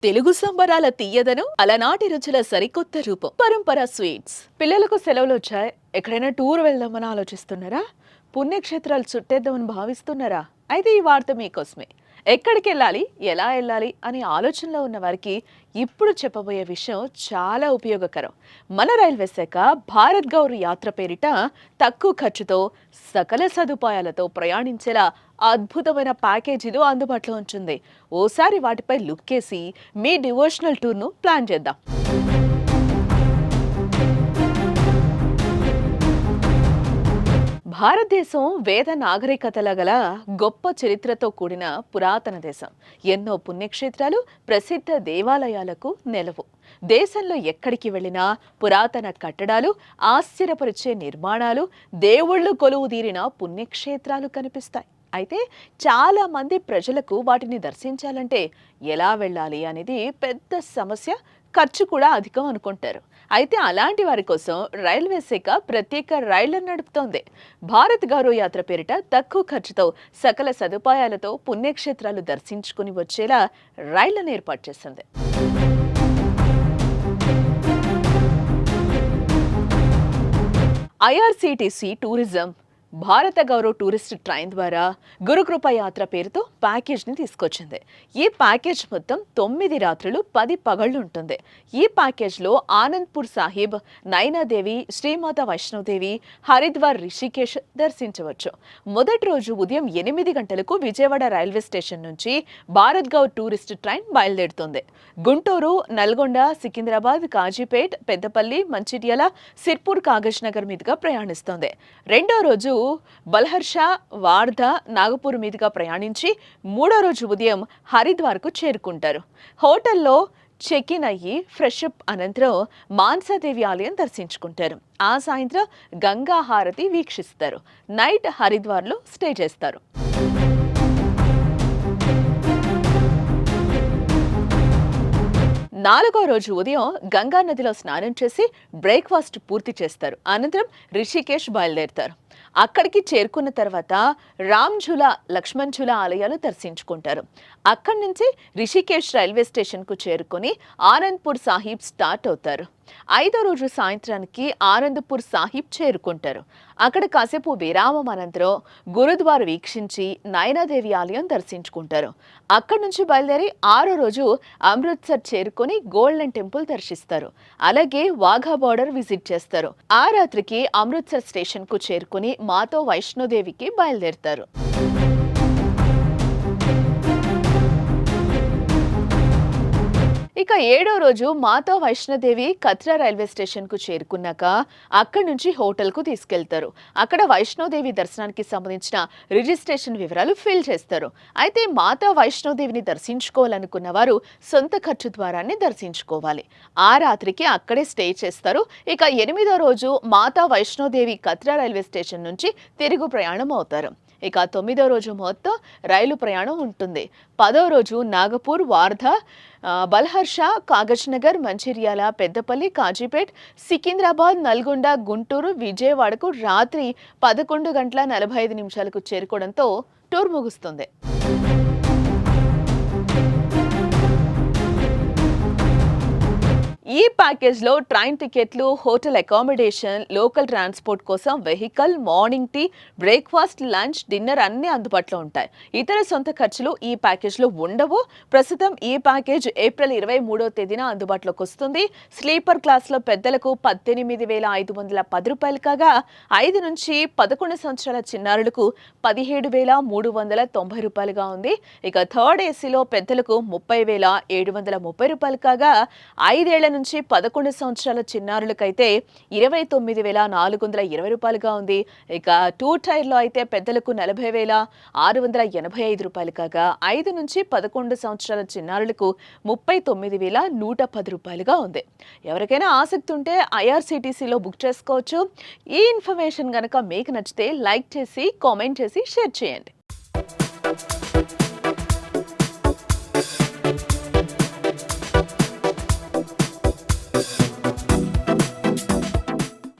తెలుగు సంబరాల తీయదనం అలనాటి రుచుల సరికొత్త రూపం పరంపర స్వీట్స్. పిల్లలకు సెలవులు వచ్చాయి, ఎక్కడైనా టూర్ వెళ్దామని ఆలోచిస్తున్నారా? పుణ్యక్షేత్రాలు చుట్టేద్దామని భావిస్తున్నారా? అయితే ఈ వార్త మీకోసమే. ఎక్కడికి వెళ్ళాలి, ఎలా వెళ్ళాలి అనే ఆలోచనలో ఉన్న వారికి ఇప్పుడు చెప్పబోయే విషయం చాలా ఉపయోగకరం. మన రైల్వే శాఖ భారత్ గౌరవ యాత్ర పేరిట తక్కువ ఖర్చుతో సకల సదుపాయాలతో ప్రయాణించేలా అద్భుతమైన ప్యాకేజీలు అందుబాటులో ఉంచింది. ఓసారి వాటిపై లుక్కేసి మీ డివోషనల్ టూర్ను ప్లాన్ చేద్దాం. భారతదేశం వేద నాగరికతల గల గొప్ప చరిత్రతో కూడిన పురాతన దేశం. ఎన్నో పుణ్యక్షేత్రాలు, ప్రసిద్ధ దేవాలయాలకు నెలవు. దేశంలో ఎక్కడికి వెళ్ళినా పురాతన కట్టడాలు, ఆశ్చర్యపరిచే నిర్మాణాలు, దేవుళ్ళు కొలువుదీరిన పుణ్యక్షేత్రాలు కనిపిస్తాయి. అయితే చాలా మంది ప్రజలకు వాటిని దర్శించాలంటే ఎలా వెళ్ళాలి అనేది పెద్ద సమస్య, ఖర్చు కూడా అధికం అనుకుంటారు. అయితే అలాంటి వారి కోసం రైల్వే శాఖ ప్రత్యేక రైళ్లను నడుపుతోంది. భారత్ గౌరవ యాత్ర పేరిట తక్కువ ఖర్చుతో సకల సదుపాయాలతో పుణ్యక్షేత్రాలు దర్శించుకుని వచ్చేలా రైళ్లను ఏర్పాటు చేసింది. ఐఆర్సీటీసీ టూరిజం భారత గౌరవ్ టూరిస్ట్ ట్రైన్ ద్వారా గురుకృప యాత్ర పేరుతో ప్యాకేజ్ని తీసుకొచ్చింది. ఈ ప్యాకేజ్ మొత్తం 9 రాత్రులు 10 పగళ్ళు ఉంటుంది. ఈ ప్యాకేజ్లో ఆనంద్పూర్ సాహిబ్, నైనాదేవి, శ్రీమాత వైష్ణోదేవి, హరిద్వార్, రిషికేశ్ దర్శించవచ్చు. మొదటి రోజు ఉదయం 8 గంటలకు విజయవాడ రైల్వే స్టేషన్ నుంచి భారత్ గౌరవ్ టూరిస్ట్ ట్రైన్ బయలుదేరుతుంది. గుంటూరు, నల్గొండ, సికింద్రాబాద్, కాజీపేట్, పెద్దపల్లి, మంచిర్యాల, సిర్పూర్, కాగజ్ నగర్ మీదుగా ప్రయాణిస్తోంది. రెండో రోజు బల్హర్షా, వార్ధా, నాగపూర్ మీదుగా ప్రయాణించి మూడో రోజు ఉదయం హరిద్వార్కు చేరుకుంటారు. హోటల్లో చెక్ ఇన్ అయ్యి ఫ్రెష్ అప్ అనంతరం మాన్సాదేవి ఆలయం దర్శించుకుంటారు. ఆ సాయంత్రం గంగా హారతి వీక్షిస్తారు. నైట్ హరిద్వార్లో స్టే చేస్తారు. నాలుగో రోజు ఉదయం గంగా నదిలో స్నానం చేసి బ్రేక్ఫాస్ట్ పూర్తి చేస్తారు. అనంతరం రిషికేశ్ బయలుదేరుతారు. అక్కడికి చేరుకున్న తర్వాత రామ్ఝులా, లక్ష్మణ్ఝులా ఆలయాలు దర్శించుకుంటారు. అక్కడి నుంచి రిషికేశ్ రైల్వే స్టేషన్కు చేరుకొని ఆనంద్పూర్ సాహిబ్ స్టార్ట్ అవుతారు. ఐదో రోజు సాయంత్రానికి ఆనందపూర్ సాహిబ్ చేరుకుంటారు. అక్కడ కాసేపు విరామం అనంతరం గురుద్వార వీక్షించి నైనాదేవి ఆలయం దర్శించుకుంటారు. అక్కడి నుంచి బయలుదేరి ఆరో రోజు అమృత్సర్ చేరుకొని గోల్డెన్ టెంపుల్ దర్శిస్తారు. అలాగే వాఘా బార్డర్ విజిట్ చేస్తారు. ఆ రాత్రికి అమృత్సర్ స్టేషన్ కు చేరుకుని మాతో వైష్ణోదేవికి బయలుదేరుతారు. ఇక ఏడో రోజు మాతా వైష్ణోదేవి కత్రా రైల్వే స్టేషన్ కు చేరుకున్నాక అక్కడి నుంచి హోటల్ కు తీసుకెళ్తారు. అక్కడ వైష్ణోదేవి దర్శనానికి సంబంధించిన రిజిస్ట్రేషన్ వివరాలు ఫిల్ చేస్తారు. అయితే మాతా వైష్ణోదేవిని దర్శించుకోవాలనుకున్న వారు సొంత ఖర్చు ద్వారానే దర్శించుకోవాలి. ఆ రాత్రికి అక్కడే స్టే చేస్తారు. ఇక ఎనిమిదో రోజు మాతా వైష్ణోదేవి కత్రా రైల్వే స్టేషన్ నుంచి తిరుగు ప్రయాణం అవుతారు. ఇక 9వ రోజు మొత్తం రైలు ప్రయాణం ఉంటుంది. 10వ రోజు నాగపూర్, వార్ధా, బల్హర్షా, కాగజ్ నగర్, మంచిర్యాల, పెద్దపల్లి, కాజీపేట్, సికింద్రాబాద్, నల్గొండ, గుంటూరు, విజయవాడకు రాత్రి 11:45 చేరుకోవడంతో టూర్ ముగుస్తుంది. ఈ ప్యాకేజ్లో ట్రైన్ టికెట్లు, హోటల్ అకామిడేషన్, లోకల్ ట్రాన్స్పోర్ట్ కోసం vehicle, morning tea, breakfast, lunch, dinner అన్నీ అందుబాటులో ఉంటాయి. ఇతర సొంత ఖర్చులు ఈ ప్యాకేజ్లో ఉండవు. ప్రస్తుతం ఈ ప్యాకేజ్ ఏప్రిల్ 23వ తేదీన అందుబాటులోకి వస్తుంది. స్లీపర్ క్లాస్లో పెద్దలకు 18,510 రూపాయలు కాగా 5 నుంచి 11 సంవత్సరాల చిన్నారులకు 17,390 రూపాయలుగా ఉంది. ఇక థర్డ్ ఏసీలో పెద్దలకు 30,730 రూపాయలు కాగా 5 ఏళ్ల నుంచి 11 సంవత్సరాల చిన్నారులకైతే 29,420 రూపాయలుగా ఉంది. ఇక 2 టైర్లో అయితే పెద్దలకు 40,685 రూపాయలు కాగా 5 నుంచి 11 సంవత్సరాల చిన్నారులకు 39,110 రూపాయలుగా ఉంది. ఎవరికైనా ఆసక్తి ఉంటే ఐఆర్సీటీసీలో బుక్ చేసుకోవచ్చు. ఈ ఇన్ఫర్మేషన్ గనక మీకు నచ్చితే లైక్ చేసి, కామెంట్ చేసి, షేర్ చేయండి.